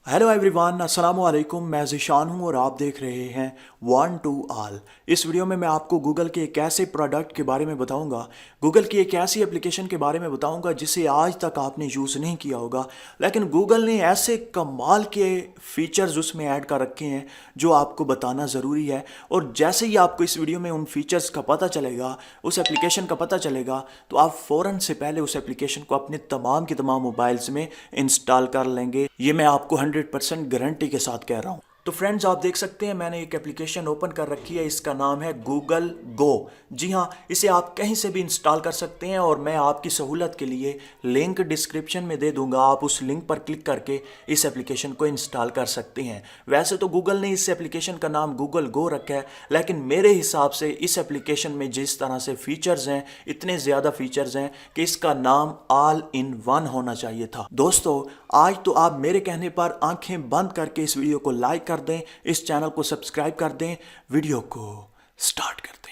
Hello everyone, अस्सलाम वालेकुम। मैं ज़ीशान हूँ और आप देख रहे हैं वन टू ऑल। इस वीडियो में मैं आपको गूगल के एक ऐसे प्रोडक्ट के बारे में बताऊंगा, गूगल की एक ऐसी एप्लीकेशन के बारे में बताऊंगा जिसे आज तक आपने यूज़ नहीं किया होगा, लेकिन गूगल ने ऐसे कमाल के फीचर्स उसमें ऐड कर रखे हैं जो आपको बताना ज़रूरी है। और जैसे ही आपको इस वीडियो में उन फीचर्स का पता चलेगा, उस एप्लीकेशन का पता चलेगा, तो आप फ़ौरन से पहले उस एप्लीकेशन को अपने तमाम के तमाम मोबाइल्स में इंस्टॉल कर लेंगे। ये मैं आपको 100% गारंटी के साथ कह रहा हूँ। तो फ्रेंड्स, आप देख सकते हैं मैंने एक एप्लीकेशन ओपन कर रखी है, इसका नाम है गूगल गो। जी हाँ, इसे आप कहीं से भी इंस्टॉल कर सकते हैं और मैं आपकी सहूलत के लिए लिंक डिस्क्रिप्शन में दे दूंगा। आप उस लिंक पर क्लिक करके इस एप्लीकेशन को इंस्टॉल कर सकते हैं। वैसे तो गूगल ने इस एप्लीकेशन का नाम गूगल गो रखा है, लेकिन मेरे हिसाब से इस एप्लीकेशन में जिस तरह से फीचर्स हैं, इतने ज़्यादा फीचर्स हैं कि इसका नाम ऑल इन वन होना चाहिए था। दोस्तों, आज तो आप मेरे कहने पर आंखें बंद करके इस वीडियो को लाइक कर दें, इस चैनल को सब्सक्राइब कर दें, वीडियो को स्टार्ट कर दें।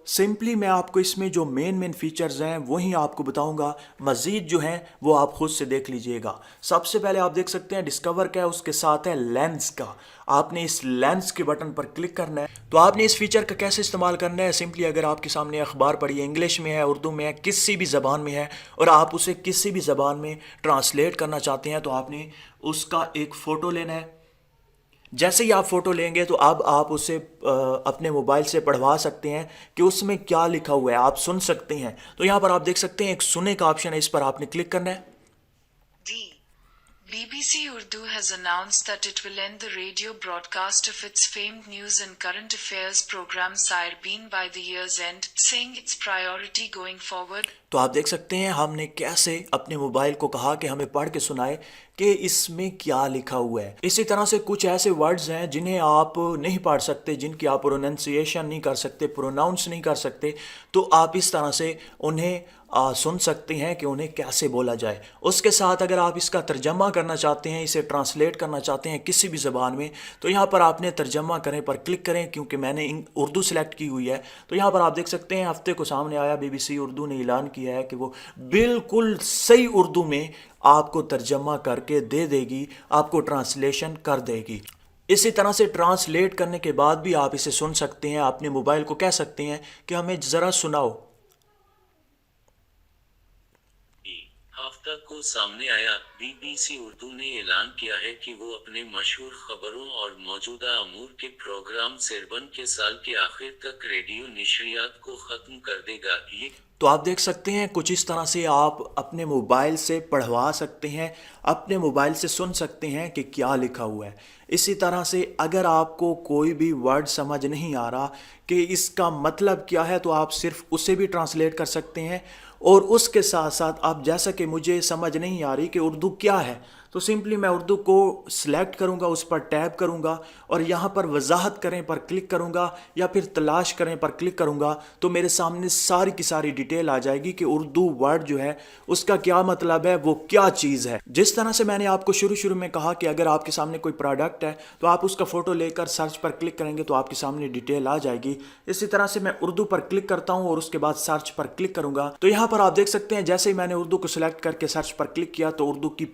सिंपली मैं आपको इसमें जो मेन फीचर्स हैं वही आपको बताऊंगा। मज़ीद जो हैं वो आप खुद से देख लीजिएगा। सबसे पहले आप देख सकते हैं डिस्कवर का है, उसके साथ है लेंस का। आपने इस लेंस के बटन पर क्लिक करना है। तो आपने इस फीचर का कैसे इस्तेमाल करना है, सिंपली अगर आपके सामने अखबार पड़ी है, इंग्लिश में है, उर्दू में है, किसी भी ज़बान में है, और आप उसे किसी भी ज़बान में ट्रांसलेट करना चाहते हैं, तो आपने उसका एक फ़ोटो लेना है। जैसे ही आप फोटो लेंगे तो अब आप उसे अपने मोबाइल से पढ़वा सकते हैं कि उसमें क्या लिखा हुआ है, आप सुन सकते हैं। तो यहाँ पर आप देख सकते हैं एक सुने का ऑप्शन है, इस पर आपने क्लिक करना है। BBC Urdu has announced that it will end the radio broadcast of its famed news and current affairs program Sirebeen by the year's end, saying its priority going forward. तो आप देख सकते हैं हमने कैसे अपने मोबाइल को कहा कि हमें पढ़ के सुनाए कि इसमें क्या लिखा हुआ है। इसी तरह से कुछ ऐसे वर्ड्स हैं जिन्हें आप नहीं पढ़ सकते, जिनकी आप प्रोनाउंसिएशन नहीं कर सकते, प्रोनाउंस नहीं कर सकते, तो आप इस तरह से उन्हें सुन सकते हैं कि उन्हें कैसे बोला जाए। उसके साथ अगर आप इसका तर्जमा करना चाहते हैं, इसे ट्रांसलेट करना चाहते हैं किसी भी ज़बान में, तो यहाँ पर आपने तर्जमा करें पर क्लिक करें। क्योंकि मैंने उर्दू सेलेक्ट की हुई है, तो यहाँ पर आप देख सकते हैं हफ्ते को सामने आया, BBC उर्दू ने ऐलान किया है कि वो बिल्कुल सही उर्दू में आपको तर्जमा करके दे देगी, आपको ट्रांसलेशन कर देगी। इसी तरह से ट्रांसलेट करने के बाद भी आप इसे सुन सकते हैं। अपने मोबाइल को कह सकते हैं कि हमें ज़रा सुनाओ। हफ्ता को सामने आया, BBC उर्दू ने ऐलान किया है कि वो अपने मशहूर खबरों और मौजूदा अमूर के प्रोग्राम सरबन के साल के आखिर तक रेडियो नशरियात को ख़त्म कर देगा। ये तो आप देख सकते हैं कुछ इस तरह से आप अपने मोबाइल से पढ़वा सकते हैं, अपने मोबाइल से सुन सकते हैं कि क्या लिखा हुआ है। इसी तरह से अगर आपको कोई भी वर्ड समझ नहीं आ रहा कि इसका मतलब क्या है, तो आप सिर्फ उसे भी ट्रांसलेट कर सकते हैं। और उसके साथ साथ आप, जैसा कि मुझे समझ नहीं आ रही कि उर्दू क्या है, तो सिंपली मैं उर्दू को सिलेक्ट करूंगा, उस पर टैप करूंगा और यहाँ पर वजाहत करें पर क्लिक करूंगा या फिर तलाश करें पर क्लिक करूंगा, तो मेरे सामने सारी की सारी डिटेल आ जाएगी कि उर्दू वर्ड जो है उसका क्या मतलब है, वो क्या चीज़ है। जिस तरह से मैंने आपको शुरू में कहा कि अगर आपके सामने कोई प्रोडक्ट है तो आप उसका फ़ोटो लेकर सर्च पर क्लिक करेंगे तो आपके सामने डिटेल आ जाएगी। इसी तरह से मैं उर्दू पर क्लिक करता हूँ और उसके बाद सर्च पर क्लिक करूंगा, तो यहाँ पर आप देख सकते हैं जैसे ही मैंने उर्दू को सिलेक्ट करके सर्च पर क्लिक किया तो उर्दू की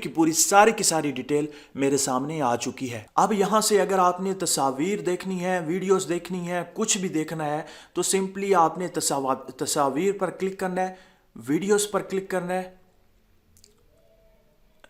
पूरी सारी की सारी डिटेल मेरे सामने आ चुकी है। अब यहाँ से अगर आपने तस्वीर देखनी है, वीडियोस देखनी है, कुछ भी देखना है, तो सिंपली आपने तस्वीर पर क्लिक करना है, वीडियोस पर क्लिक करना है,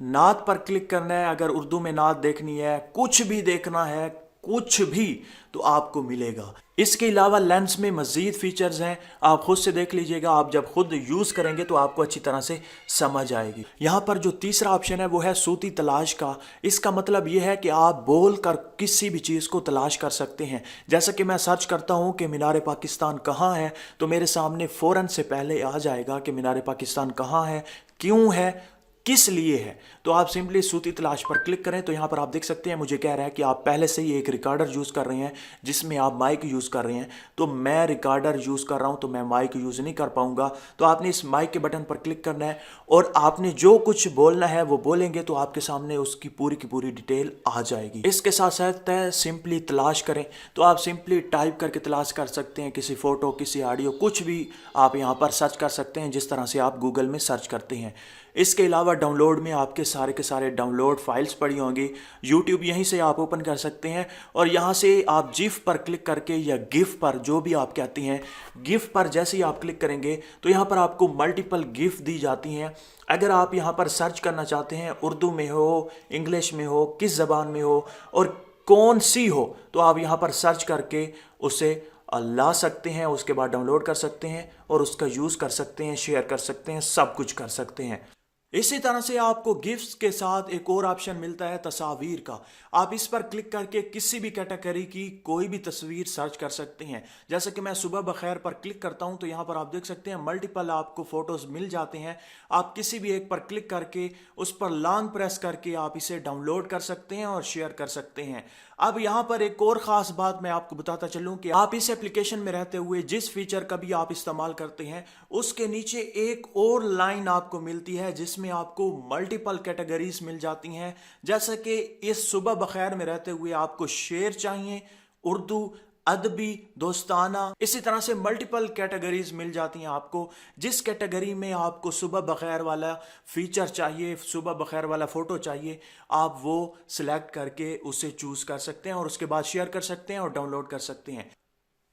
नात पर क्लिक करना है। अगर उर्दू में नात देखनी है, कुछ भी देखना है, कुछ भी, तो आपको मिलेगा। इसके अलावा लेंस में मज़ीद फीचर्स हैं, आप खुद से देख लीजिएगा। आप जब खुद यूज़ करेंगे तो आपको अच्छी तरह से समझ आएगी। यहाँ पर जो तीसरा ऑप्शन है वो है सूती तलाश का। इसका मतलब ये है कि आप बोल कर किसी भी चीज़ को तलाश कर सकते हैं। जैसा कि मैं सर्च करता हूँ कि मीनार पाकिस्तान कहाँ है, तो मेरे सामने फ़ौरन से पहले आ जाएगा कि मीनार पाकिस्तान कहाँ है, क्यों है, किस लिए है। तो आप सिंपली सूती तलाश पर क्लिक करें तो यहाँ पर आप देख सकते हैं मुझे कह रहा है कि आप पहले से ही एक रिकॉर्डर यूज़ कर रहे हैं जिसमें आप माइक यूज़ कर रहे हैं। तो मैं रिकॉर्डर यूज़ कर रहा हूँ तो मैं माइक यूज़ नहीं कर पाऊँगा। तो आपने इस माइक के बटन पर क्लिक करना है और आपने जो कुछ बोलना है वो बोलेंगे तो आपके सामने उसकी पूरी की पूरी डिटेल आ जाएगी। इसके साथ साथ सिंपली तलाश करें तो आप सिंपली टाइप करके तलाश कर सकते हैं, किसी फ़ोटो, किसी ऑडियो, कुछ भी आप यहाँ पर सर्च कर सकते हैं जिस तरह से आप गूगल में सर्च करते हैं। इसके अलावा डाउनलोड में आपके सारे के सारे डाउनलोड फाइल्स पड़ी होंगी। यूट्यूब यहीं से आप ओपन कर सकते हैं और यहाँ से आप जिफ पर क्लिक करके या गिफ पर, जो भी आप कहती हैं, गिफ पर जैसे ही आप क्लिक करेंगे तो यहाँ पर आपको मल्टीपल गिफ दी जाती हैं। अगर आप यहाँ पर सर्च करना चाहते हैं, उर्दू में हो, इंग्लिश में हो, किस ज़बान में हो और कौन सी हो, तो आप यहाँ पर सर्च करके उसे ला सकते हैं, उसके बाद डाउनलोड कर सकते हैं और उसका यूज़ कर सकते हैं, शेयर कर सकते हैं, सब कुछ कर सकते हैं। इसी तरह से आपको गिफ्ट्स के साथ एक और ऑप्शन मिलता है तस्वीर का। आप इस पर क्लिक करके किसी भी कैटेगरी की कोई भी तस्वीर सर्च कर सकते हैं। जैसे कि मैं सुबह बखैर पर क्लिक करता हूं तो यहाँ पर आप देख सकते हैं मल्टीपल आपको फोटोज मिल जाते हैं। आप किसी भी एक पर क्लिक करके उस पर लॉन्ग प्रेस करके आप इसे डाउनलोड कर सकते हैं और शेयर कर सकते हैं। अब यहाँ पर एक और ख़ास बात मैं आपको बताता चलूँ कि आप इस एप्लीकेशन में रहते हुए जिस फीचर का भी आप इस्तेमाल करते हैं उसके नीचे एक और लाइन आपको मिलती है जिसमें आपको मल्टीपल कैटेगरीज मिल जाती हैं। जैसे कि इस सुबह बखैर में रहते हुए आपको शेर चाहिए, उर्दू, अदबी, दोस्ताना, इसी तरह से मल्टीपल कैटेगरीज मिल जाती हैं आपको। जिस कैटेगरी में आपको सुबह बखैर वाला फीचर चाहिए, सुबह बखैर वाला फ़ोटो चाहिए, आप वो सिलेक्ट करके उसे चूज़ कर सकते हैं और उसके बाद शेयर कर सकते हैं और डाउनलोड कर सकते हैं।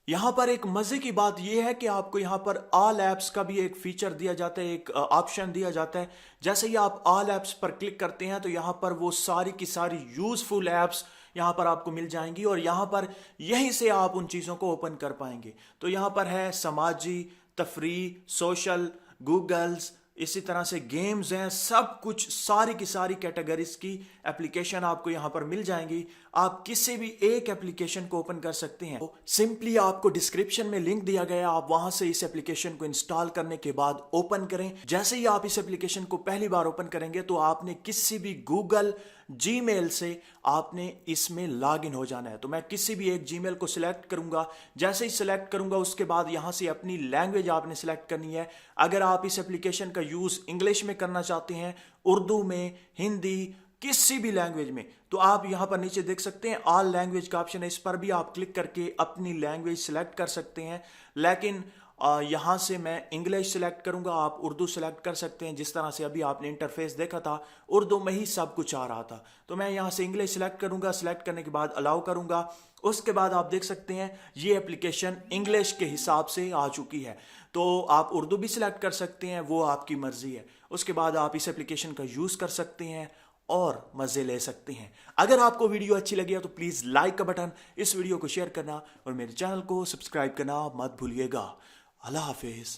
यहाँ पर एक मज़े की बात यह है कि आपको यहाँ पर ऑल ऐप्स का भी एक फीचर दिया जाता है, एक ऑप्शन दिया जाता है। जैसे ही आप ऑल ऐप्स पर क्लिक करते हैं तो यहाँ पर वो सारी की सारी यूज़फुल ऐप्स यहाँ पर आपको मिल जाएंगी और यहाँ पर यहीं से आप उन चीज़ों को ओपन कर पाएंगे। तो यहाँ पर है समाजी, तफरी, सोशल, गूगल्स, इसी तरह से गेम्स हैं, सब कुछ सारी की सारी कैटेगरीज की एप्लीकेशन आपको यहाँ पर मिल जाएंगी। आप किसी भी एक एप्लीकेशन को ओपन कर सकते हैं। सिंपली आपको डिस्क्रिप्शन में लिंक दिया गया, आप वहां से इस एप्लीकेशन को इंस्टॉल करने के बाद ओपन करें। जैसे ही आप इस एप्लीकेशन को पहली बार ओपन करेंगे तो आपने किसी भी गूगल जीमेल से आपने इसमें लॉगिन हो जाना है। तो मैं किसी भी एक जीमेल को सिलेक्ट करूंगा। जैसे ही सिलेक्ट करूंगा उसके बाद यहां से अपनी लैंग्वेज आपने सिलेक्ट करनी है। अगर आप इस एप्लीकेशन का यूज इंग्लिश में करना चाहते हैं, उर्दू में, हिंदी, किसी भी लैंग्वेज में, तो आप यहां पर नीचे देख सकते हैं ऑल लैंग्वेज का ऑप्शन है, इस पर भी आप क्लिक करके अपनी लैंग्वेज सिलेक्ट कर सकते हैं। लेकिन यहाँ से मैं इंग्लिश सेलेक्ट करूंगा, आप उर्दू सेलेक्ट कर सकते हैं। जिस तरह से अभी आपने इंटरफेस देखा था, उर्दू में ही सब कुछ आ रहा था। तो मैं यहाँ से इंग्लिश सेलेक्ट करूंगा, सेलेक्ट करने के बाद अलाउ करूंगा। उसके बाद आप देख सकते हैं ये एप्लीकेशन इंग्लिश के हिसाब से आ चुकी है। तो आप उर्दू भी सिलेक्ट कर सकते हैं, वो आपकी मर्जी है। उसके बाद आप इस एप्लीकेशन का यूज़ कर सकते हैं और मज़े ले सकते हैं। अगर आपको वीडियो अच्छी लगी है तो प्लीज़ लाइक का बटन, इस वीडियो को शेयर करना और मेरे चैनल को सब्सक्राइब करना मत भूलिएगा। अल्लाह हाफिज़।